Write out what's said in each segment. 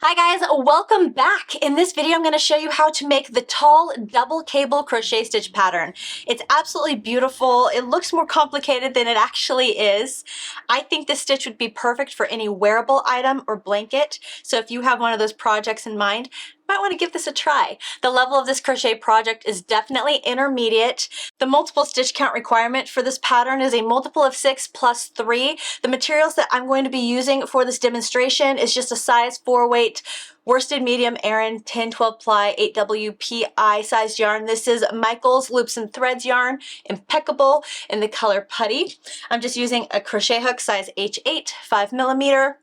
Hi guys, welcome back. In this video I'm going to show you how to make the tall double cable crochet stitch pattern. It's absolutely beautiful. It looks more complicated than it actually is. I think this stitch would be perfect for any wearable item or blanket, so if you have one of those projects in mind, you might want to give this a try. The level of this crochet project is definitely intermediate. The multiple stitch count requirement for this pattern is a multiple of 6 plus 3. The materials that I'm going to be using for this demonstration is just a size 4 weight worsted medium Aran 10-12 ply 8WPI sized yarn. This is Michael's Loops and Threads yarn, Impeccable, in the color Putty. I'm just using a crochet hook size H8, 5mm.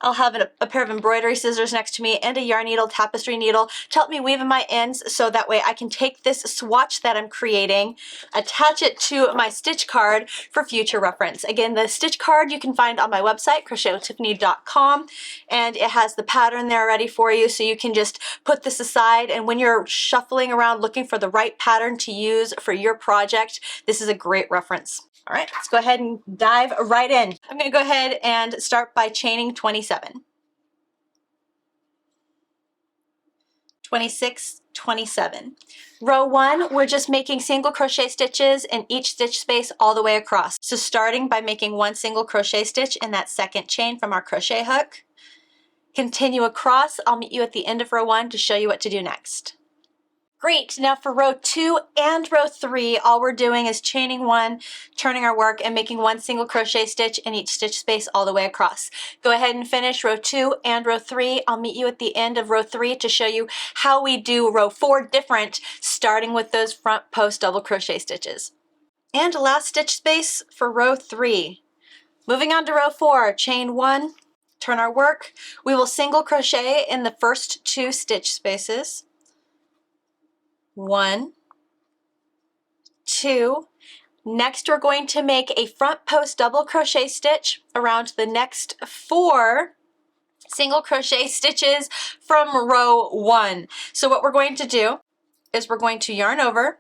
I'll have a pair of embroidery scissors next to me and a yarn needle, tapestry needle to help me weave in my ends, so that way I can take this swatch that I'm creating, attach it to my stitch card for future reference. Again, the stitch card you can find on my website, crochetwithtiffany.com, and it has the pattern there ready for you, so you can just put this aside, and when you're shuffling around looking for the right pattern to use for your project, this is a great reference. All right, let's go ahead and dive right in. I'm going to go ahead and start by chaining 27. 26, 27. Row 1, we're just making single crochet stitches in each stitch space all the way across. So starting by making one single crochet stitch in that second chain from our crochet hook. Continue across. I'll meet you at the end of row 1 to show you what to do next. Great, now for row 2 and row 3, all we're doing is chaining 1, turning our work, and making one single crochet stitch in each stitch space all the way across. Go ahead and finish row 2 and row 3. I'll meet you at the end of row 3 to show you how we do row 4 different, starting with those front post double crochet stitches. And last stitch space for row 3. Moving on to row 4, chain 1, turn our work. We will single crochet in the first 2 stitch spaces. 1, 2. Next, we're going to make a front post double crochet stitch around the next 4 single crochet stitches from row 1. So what we're going to do is we're going to yarn over,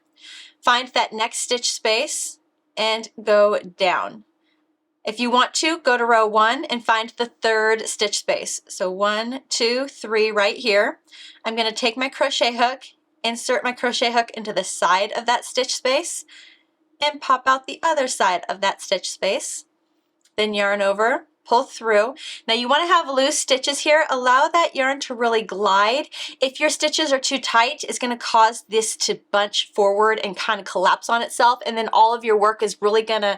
find that next stitch space, and go down. If you want to, go to row 1 and find the 3rd stitch space. So 1, 2, 3 right here. I'm going to take my crochet hook, insert my crochet hook into the side of that stitch space, and pop out the other side of that stitch space. Then yarn over, pull through. Now you want to have loose stitches here. Allow that yarn to really glide. If your stitches are too tight, it's going to cause this to bunch forward and kind of collapse on itself, and then all of your work is really going to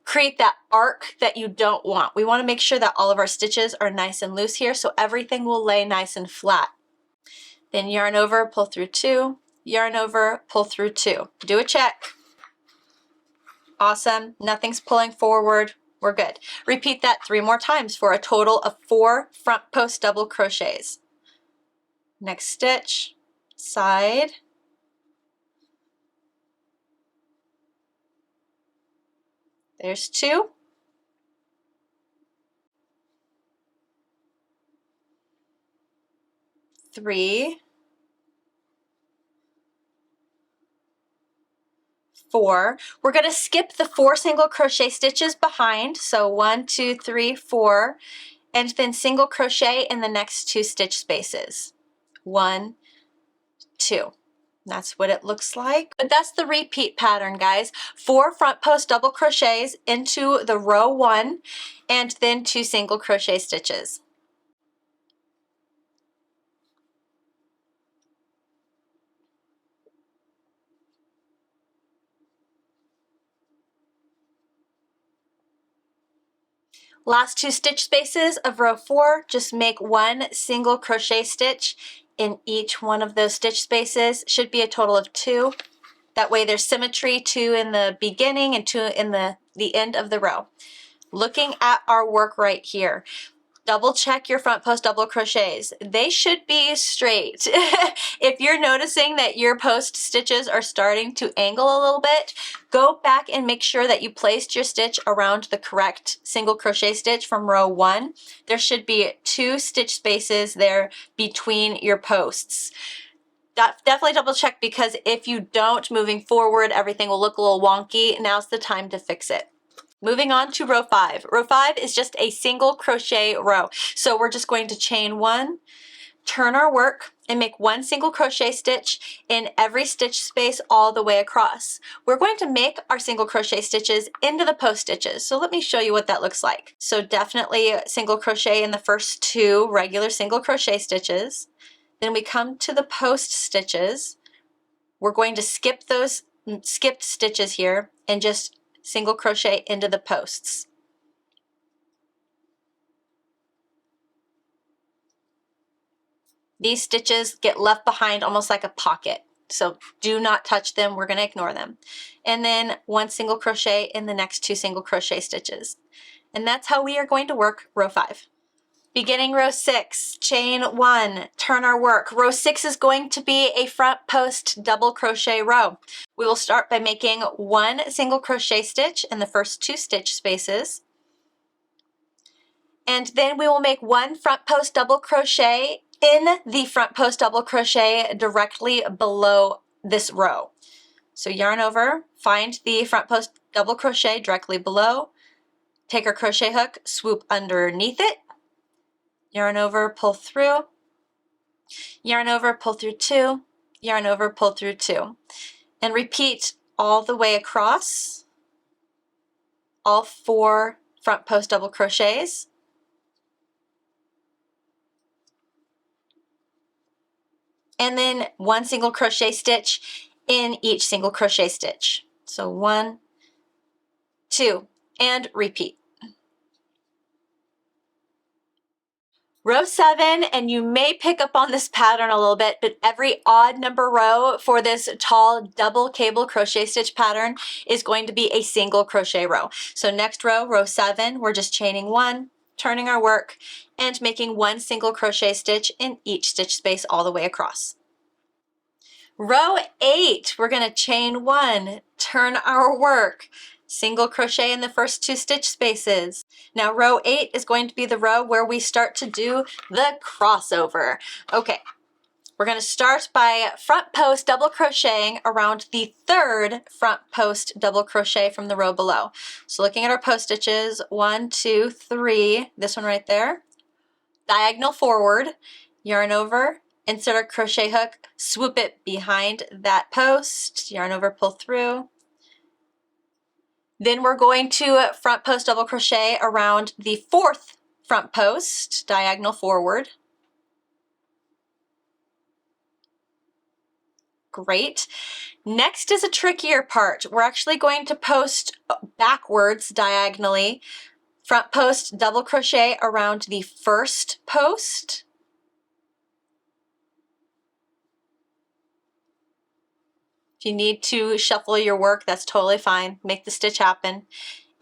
create that arc that you don't want. We want to make sure that all of our stitches are nice and loose here, so everything will lay nice and flat. Then yarn over, pull through 2, yarn over, pull through 2. Do a check. Awesome, nothing's pulling forward, we're good. Repeat that 3 more times for a total of 4 front post double crochets. Next stitch, side, there's 2. 3, 4. We're going to skip the 4 single crochet stitches behind, so 1, 2, 3, 4, and then single crochet in the next 2 stitch spaces. 1, 2. That's what it looks like. But that's the repeat pattern, guys. 4 front post double crochets into the row 1, and then 2 single crochet stitches. Last 2 stitch spaces of row 4, just make one single crochet stitch in each one of those stitch spaces. Should be a total of 2. That way there's symmetry, 2 in the beginning and 2 in the end of the row. Looking at our work right here, double check your front post double crochets. They should be straight. If you're noticing that your post stitches are starting to angle a little bit, go back and make sure that you placed your stitch around the correct single crochet stitch from row 1. There should be 2 stitch spaces there between your posts. Definitely double check, because if you don't, moving forward, everything will look a little wonky. Now's the time to fix it. Moving on to row 5. Row 5 is just a single crochet row. So we're just going to chain 1, turn our work and make one single crochet stitch in every stitch space all the way across. We're going to make our single crochet stitches into the post stitches. So let me show you what that looks like. So definitely single crochet in the first 2 regular single crochet stitches. Then we come to the post stitches. We're going to skip those skipped stitches here and just single crochet into the posts. These stitches get left behind almost like a pocket, so do not touch them. We're going to ignore them. And then 1 single crochet in the next 2 single crochet stitches. And that's how we are going to work row 5. Beginning row 6, chain 1, turn our work. Row 6 is going to be a front post double crochet row. We will start by making 1 single crochet stitch in the first 2 stitch spaces. And then we will make 1 front post double crochet in the front post double crochet directly below this row. So yarn over, find the front post double crochet directly below, take our crochet hook, swoop underneath it, yarn over, pull through, yarn over, pull through 2, yarn over, pull through 2, and repeat all the way across all 4 front post double crochets. And then 1 single crochet stitch in each single crochet stitch. So 1, 2, and repeat. Row 7, and you may pick up on this pattern a little bit, but every odd number row for this tall double cable crochet stitch pattern is going to be a single crochet row. So next row, row 7, we're just chaining 1, turning our work, and making 1 single crochet stitch in each stitch space all the way across. Row 8, we're going to chain 1, turn our work, single crochet in the first 2 stitch spaces. Now row 8 is going to be the row where we start to do the crossover. Okay, we're going to start by front post double crocheting around the 3rd front post double crochet from the row below. So looking at our post stitches, 1, 2, 3, this one right there, diagonal forward, yarn over, insert our crochet hook, swoop it behind that post, yarn over, pull through. Then we're going to front post double crochet around the 4th front post, diagonal forward. Great. Next is a trickier part. We're actually going to post backwards diagonally, front post double crochet around the 1st post. If you need to shuffle your work, that's totally fine. Make the stitch happen.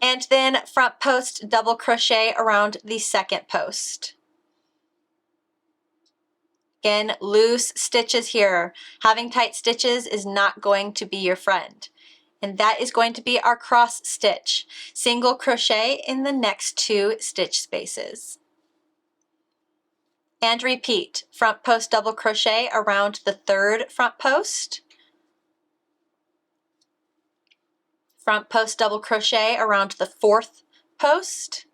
And then front post double crochet around the 2nd post. Again, loose stitches here. Having tight stitches is not going to be your friend. And that is going to be our cross stitch. Single crochet in the next 2 stitch spaces. And repeat. Front post double crochet around the 3rd front post. Front post double crochet around the 4th post,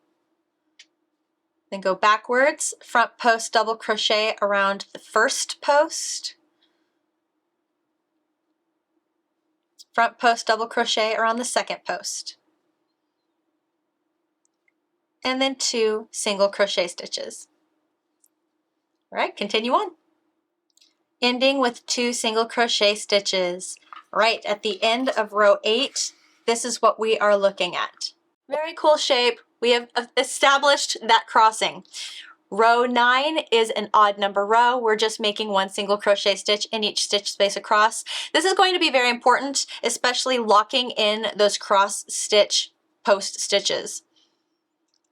then go backwards, front post double crochet around the 1st post, front post double crochet around the 2nd post, and then 2 single crochet stitches. All right, continue on. Ending with 2 single crochet stitches. Right at the end of row 8, this is what we are looking at. Very cool shape. We have established that crossing. Row 9 is an odd number row. We're just making 1 single crochet stitch in each stitch space across. This is going to be very important, especially locking in those cross stitch post stitches.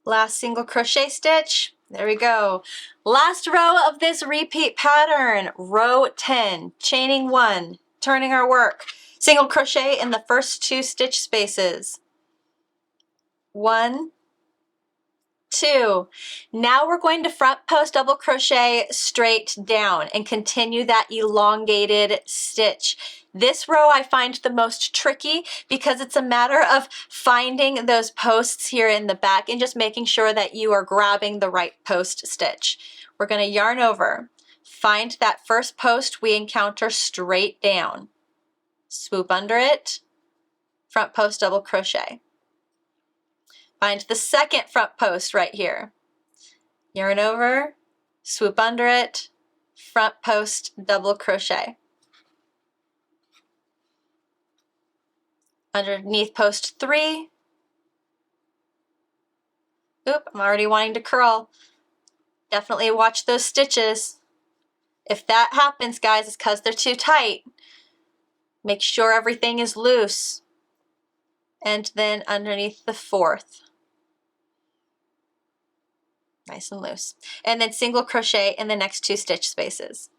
Last single crochet stitch. There we go. Last row of this repeat pattern, row 10, chaining 1, turning our work, single crochet in the first 2 stitch spaces. 1, 2. Now we're going to front post double crochet straight down and continue that elongated stitch. This row I find the most tricky because it's a matter of finding those posts here in the back and just making sure that you are grabbing the right post stitch. We're going to yarn over, Find that first post we encounter straight down. Swoop under it, front post double crochet. Find the second front post right here. Yarn over, swoop under it, front post double crochet. Underneath post 3. Oop, I'm already wanting to curl. Definitely watch those stitches. If that happens, guys, it's because they're too tight. Make sure everything is loose. And then underneath the 4th. Nice and loose. And then single crochet in the next 2 stitch spaces.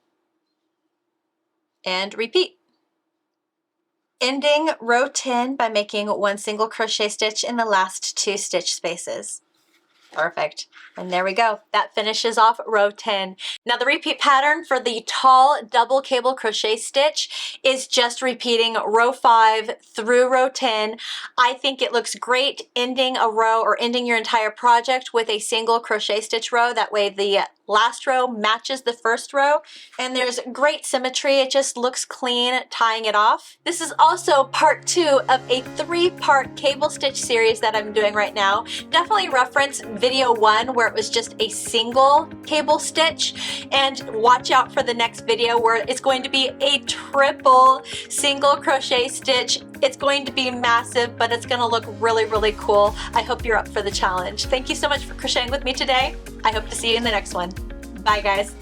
And repeat. Ending row 10 by making 1 single crochet stitch in the last 2 stitch spaces. Perfect. And there we go. That finishes off row 10. Now the repeat pattern for the tall double cable crochet stitch is just repeating row 5 through row 10. I think it looks great ending a row or ending your entire project with a single crochet stitch row. That way the last row matches the first row and there's great symmetry. It just looks clean tying it off. This is also part 2 of a 3-part cable stitch series that I'm doing right now. Definitely reference video 1 where it was just a single cable stitch, and watch out for the next video where it's going to be a triple single crochet stitch. It's going to be massive, but it's going to look really, really cool. I hope you're up for the challenge. Thank you so much for crocheting with me today. I hope to see you in the next one. Bye, guys.